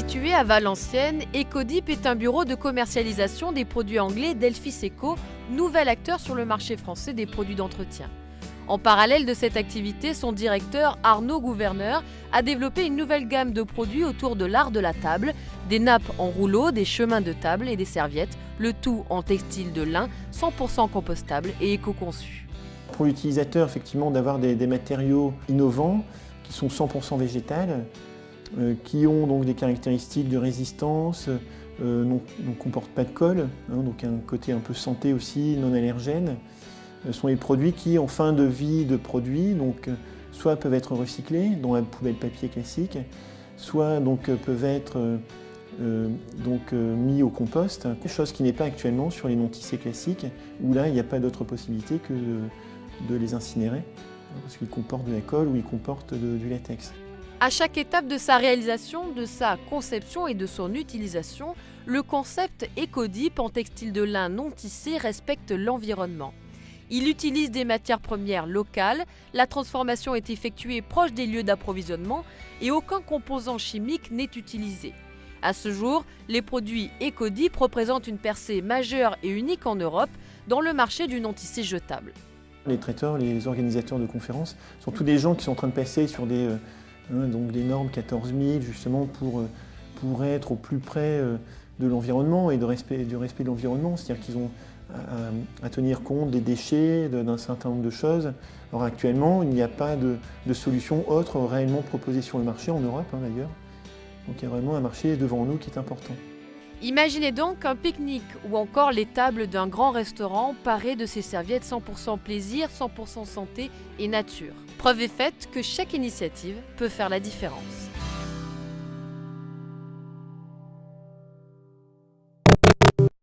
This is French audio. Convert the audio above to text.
Situé à Valenciennes, Ecodip est un bureau de commercialisation des produits anglais Delphis Eco, nouvel acteur sur le marché français des produits d'entretien. En parallèle de cette activité, son directeur Arnaud Gouverneur a développé une nouvelle gamme de produits autour de l'art de la table, des nappes en rouleau, des chemins de table et des serviettes, le tout en textile de lin 100% compostable et éco-conçu. Pour l'utilisateur, effectivement, d'avoir des matériaux innovants qui sont 100% végétales, qui ont donc des caractéristiques de résistance, ne comportent pas de colle, donc un côté un peu santé aussi, non allergène. Sont les produits qui, en fin de vie de produit, donc, soit peuvent être recyclés dans la poubelle papier classique, soit donc, peuvent être mis au compost, chose qui n'est pas actuellement sur les non-tissés classiques, où là, il n'y a pas d'autre possibilité que de les incinérer, parce qu'ils comportent de la colle ou ils comportent du latex. À chaque étape de sa réalisation, de sa conception et de son utilisation, le concept Ecodip en textile de lin non tissé respecte l'environnement. Il utilise des matières premières locales, la transformation est effectuée proche des lieux d'approvisionnement et aucun composant chimique n'est utilisé. À ce jour, les produits Ecodip représentent une percée majeure et unique en Europe dans le marché du non-tissé jetable. Les traiteurs, les organisateurs de conférences sont tous des gens qui sont en train de passer sur des normes 14 000 justement pour être au plus près de l'environnement et du respect de l'environnement, c'est-à-dire qu'ils ont à tenir compte des déchets, d'un certain nombre de choses. Alors actuellement, il n'y a pas de solution autre réellement proposée sur le marché, en Europe d'ailleurs. Donc il y a vraiment un marché devant nous qui est important. Imaginez donc un pique-nique ou encore les tables d'un grand restaurant parées de ces serviettes 100% plaisir, 100% santé et nature. Preuve est faite que chaque initiative peut faire la différence.